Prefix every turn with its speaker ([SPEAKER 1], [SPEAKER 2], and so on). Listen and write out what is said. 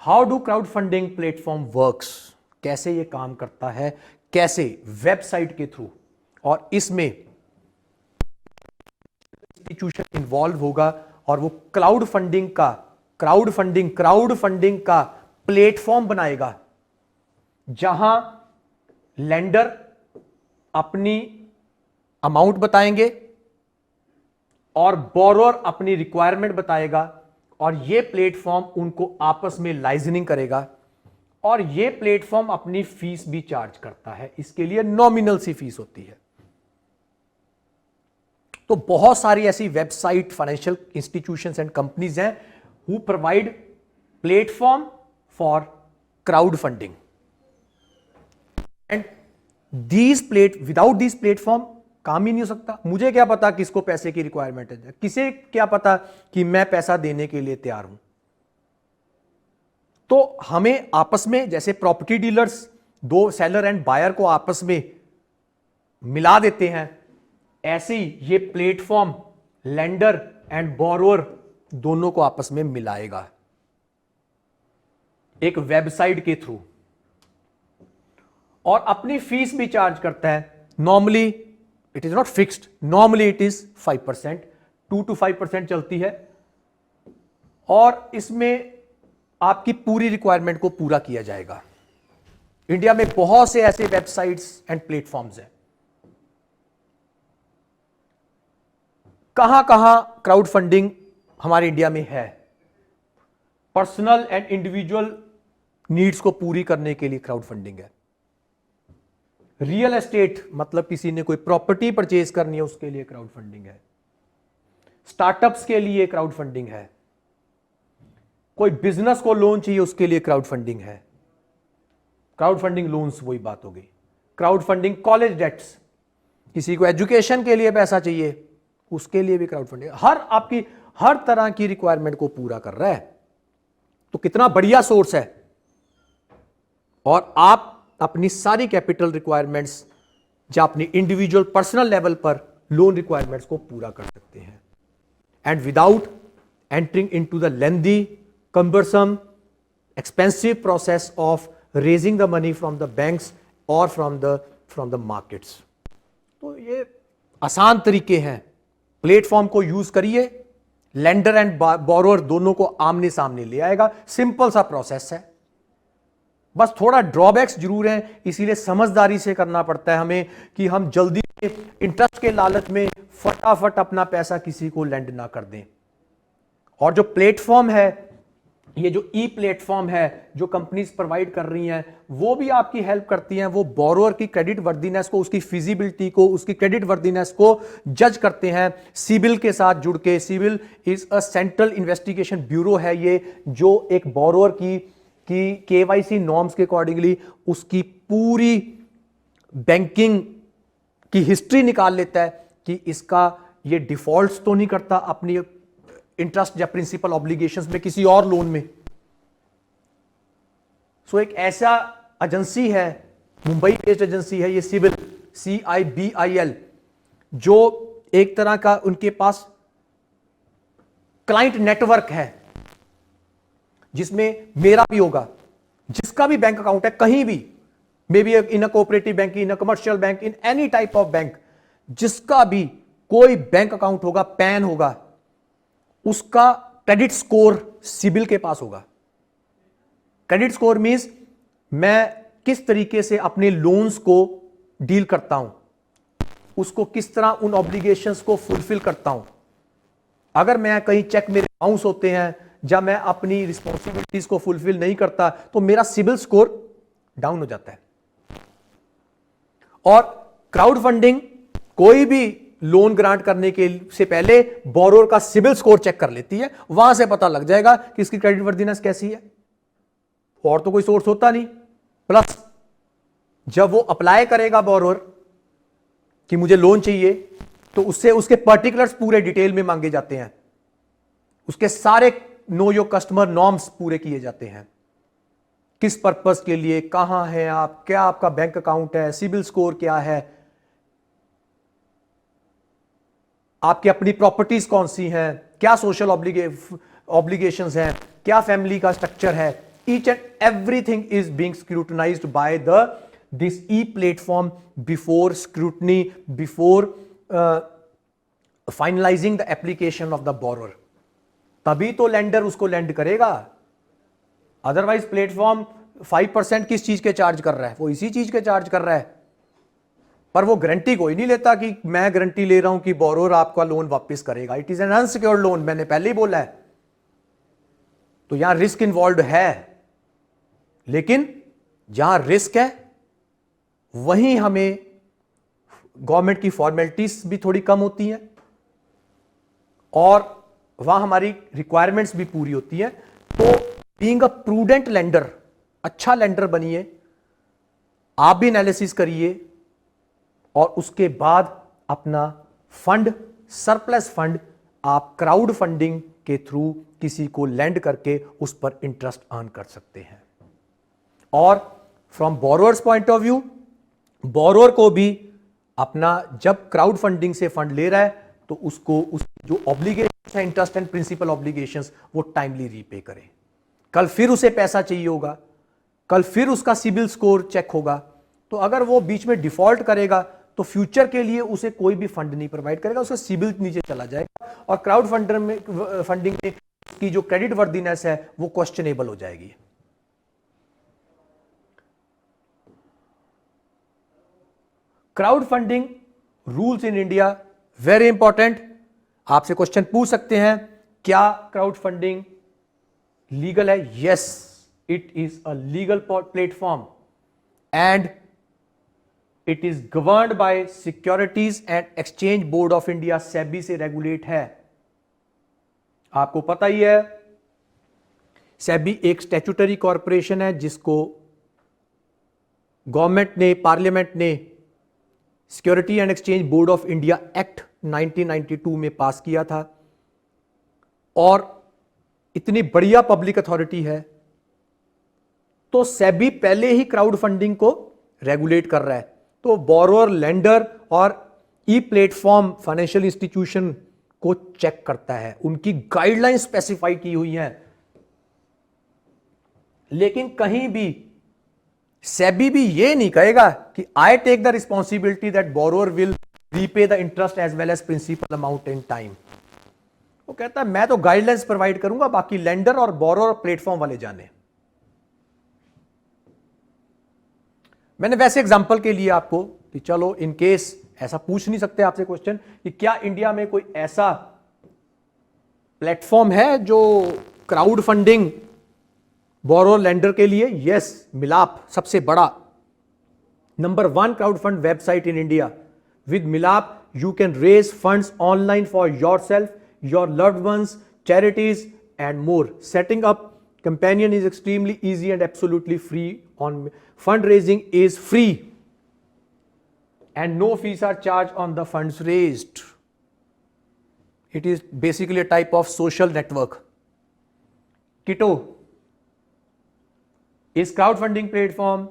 [SPEAKER 1] How do crowd funding platform works, कैसे ये काम करता है, कैसे वेबसाइट के थ्रू, और इसमें इंस्टीट्यूशन इन्वॉल्व होगा और वो क्राउड फंडिंग का प्लेटफॉर्म बनाएगा जहां लेंडर अपनी अमाउंट बताएंगे और बोरोअर अपनी रिक्वायरमेंट बताएगा और ये प्लेटफॉर्म उनको आपस में लाइजनिंग करेगा और ये प्लेटफॉर्म अपनी फीस भी चार्ज करता है। इसके लिए नॉमिनल सी फीस होती है। तो बहुत सारी ऐसी website, financial institutions and companies हैं who provide platform for crowd funding and without this platform काम ही नहीं हो सकता। मुझे क्या पता किसको पैसे की रिक्वायरमेंट है, किसे क्या पता कि मैं पैसा देने के लिए तैयार हूं। तो हमें आपस में, जैसे प्रॉपर्टी डीलर्स दो सेलर एंड बायर को आपस में मिला देते हैं, ऐसे ही ये प्लेटफॉर्म लेंडर एंड बोरोअर दोनों को आपस में मिलाएगा एक वेबसाइट के थ्रू और अपनी फीस भी चार्ज करता है। Normally it is not fixed, normally it is 5%, 2 to 5% चलती है और इसमें आपकी पूरी रिक्वायरमेंट को पूरा किया जाएगा। इंडिया में बहुत से ऐसे वेबसाइट्स एंड प्लेटफॉर्म्स हैं। कहां कहां क्राउड फंडिंग हमारे इंडिया में है? पर्सनल एंड इंडिविजुअल नीड्स को पूरी करने के लिए क्राउड फंडिंग है। रियल एस्टेट, मतलब किसी ने कोई प्रॉपर्टी परचेज करनी है, उसके लिए क्राउड फंडिंग है। स्टार्टअप्स के लिए क्राउड फंडिंग है। कोई बिजनेस को लोन चाहिए, उसके लिए क्राउड फंडिंग है। क्राउड फंडिंग लोन्स, वही बात हो गई। क्राउड फंडिंग कॉलेज डेट्स, किसी को एजुकेशन के लिए पैसा चाहिए, उसके लिए भी क्राउड फंडिंग। आपकी हर तरह की रिक्वायरमेंट को पूरा कर रहा है। तो कितना बढ़िया सोर्स है। और आप अपनी सारी कैपिटल रिक्वायरमेंट्स या अपनी इंडिविजुअल पर्सनल लेवल पर लोन रिक्वायरमेंट्स को पूरा कर सकते हैं and without entering into the lengthy, cumbersome, expensive process of raising the money from the banks or from the markets. तो ये आसान तरीके हैं। प्लेटफॉर्म को यूज करिए, लेंडर एंड बोरोअर दोनों को आमने सामने ले आएगा। सिंपल सा प्रोसेस है, बस थोड़ा ड्रॉबैक्स जरूर हैं, इसीलिए समझदारी से करना पड़ता है हमें कि हम जल्दी इंटरेस्ट के लालच में फटाफट अपना पैसा किसी को लेंड ना कर दें। और जो प्लेटफॉर्म है, ये जो ई प्लेटफॉर्म है जो कंपनीज प्रोवाइड कर रही हैं, वो भी आपकी हेल्प करती हैं। वो बोरोअर की क्रेडिट वर्दीनेस को, उसकी फिजिबिलिटी को, उसकी क्रेडिट वर्दीनेस को जज करते हैं सिबिल के साथ जुड़ के। CIBIL is a central investigation bureau है ये, जो एक बोरोअर की केवाईसी नॉर्म्स के अकॉर्डिंगली उसकी पूरी बैंकिंग की हिस्ट्री निकाल लेता है कि इसका ये डिफॉल्ट्स तो नहीं करता अपनी इंटरेस्ट या प्रिंसिपल ऑब्लिगेशंस में किसी और लोन में। सो एक ऐसा एजेंसी है, मुंबई बेस्ड एजेंसी है ये सिबिल, CIBIL, जो एक तरह का उनके पास क्लाइंट नेटवर्क है जिसमें मेरा भी होगा, जिसका भी बैंक अकाउंट है कहीं भी, may be in a cooperative bank, in a commercial bank, in any type of bank, जिसका भी कोई बैंक अकाउंट होगा, पैन होगा, उसका क्रेडिट स्कोर सिबिल के पास होगा। क्रेडिट स्कोर मींस मैं किस तरीके से अपने लोन्स को डील करता हूं, उसको किस तरह उन ऑब्लिगेशंस को फुलफिल करता हूं। अगर मैं कहीं चेक मेरे बाउंस होते हैं, जब मैं अपनी रिस्पॉन्सिबिलिटीज को फुलफिल नहीं करता, तो मेरा सिबिल स्कोर डाउन हो जाता है। और क्राउड फंडिंग कोई भी लोन ग्रांट करने के से पहले बोरोअर का सिबिल स्कोर चेक कर लेती है। वहां से पता लग जाएगा कि इसकी क्रेडिट वर्दीनेस कैसी है, और तो कोई सोर्स होता नहीं। प्लस जब वो अप्लाई करेगा बोरोअर कि मुझे लोन चाहिए, तो उससे उसके पर्टिकुलर्स पूरे डिटेल में मांगे जाते हैं, उसके सारे नो योर कस्टमर नॉर्म्स पूरे किए जाते हैं। किस पर्पस के लिए, कहां है आप, क्या आपका बैंक अकाउंट है, सिबिल स्कोर क्या है, आपकी अपनी प्रॉपर्टीज कौन सी हैं, क्या सोशल ऑब्लिगेशंस हैं, क्या फैमिली का स्ट्रक्चर है, each and everything is being scrutinized by this e-platform before scrutiny, before finalizing the application of the borrower. तभी तो लेंडर उसको लेंड करेगा, अदरवाइज प्लेटफॉर्म 5% किस चीज के चार्ज कर रहा है, वो इसी चीज के चार्ज कर रहा है, पर वो गारंटी कोई नहीं लेता कि मैं गारंटी ले रहा हूं कि बोरोर आपका लोन वापस करेगा. It is an unsecured loan, मैंने पहले ही बोला है. तो यहां रिस्क इन्वॉल्व है, लेकिन जहां रिस्क है वहीं हमें गवर्नमेंट की फॉर्मेलिटीज भी थोड़ी कम होती हैं और वहां हमारी रिक्वायरमेंट्स भी पूरी होती हैं. तो बीइंग अ प्रूडेंट लेंडर, अच्छा लेंडर बनिए, आप भी एनालिसिस करिए और उसके बाद अपना फंड, सरप्लस फंड आप क्राउड फंडिंग के थ्रू किसी को लेंड करके उस पर इंटरेस्ट अर्न कर सकते हैं. और from borrowers point of view, borrower को भी अपना जब क्राउड फंडिंग से फंड ले रहा है तो उसको उस जो ऑब्लिगेशन है, इंटरेस्ट एंड प्रिंसिपल ऑब्लिगेशंस, वो टाइमली रीपे करे. कल फिर उसे पैसा चाहिए होगा, कल फिर उसका सिबिल स्कोर चेक होगा, तो अगर वो बीच में डिफॉल्ट करेगा तो फ्यूचर के लिए उसे कोई भी फंड नहीं प्रोवाइड करेगा, उसका सिबिल नीचे चला जाएगा और क्राउड फंडिंग में की जो क्रेडिट वर्दीनेस है वो क्वेश्चनेबल हो जाएगी. Crowd funding rules in India very important. आपसे क्वेश्चन पूछ सकते हैं, क्या क्राउड फंडिंग लीगल है? Yes, it is a legal platform and it is governed bye securities and exchange board of India, SEBI से रेगुलेट है. आपको पता ही है, सेबी एक स्टैट्यूटरी कॉरपोरेशन है जिसको गवर्नमेंट ने, पार्लियामेंट ने security and exchange board of India act 1992 में पास किया था और इतनी बढ़िया पब्लिक अथॉरिटी है. तो सेबी पहले ही क्राउड फंडिंग को रेगुलेट कर रहा है. तो बोरोअर, लेंडर और ई प्लेटफॉर्म फाइनेंशियल इंस्टीट्यूशन को चेक करता है, उनकी गाइडलाइन स्पेसिफाई की हुई हैं. लेकिन कहीं भी सेबी भी ये नहीं कहेगा कि I take the responsibility that borrower will repay the interest as well as principal amount in time. वो कहता है मैं तो गाइडलाइंस प्रोवाइड करूंगा, बाकी लेंडर और बोरोअर प्लेटफॉर्म वाले जाने. मैंने वैसे एग्जांपल के लिए आपको कि चलो इन केस ऐसा पूछ नहीं सकते आपसे क्वेश्चन कि क्या इंडिया में कोई ऐसा प्लेटफॉर्म है जो क्राउड फंडिंग बोरोअर लेंडर के लिए? यस, मिलाप सबसे बड़ा number 1 crowd fund website in India. With मिलाप you can raise funds online for yourself, your loved ones, charities and more. Setting up companion is extremely easy and absolutely free. On fundraising is free and no fees are charged on the funds raised. It is basically a type of social network. Kitto is crowdfunding platform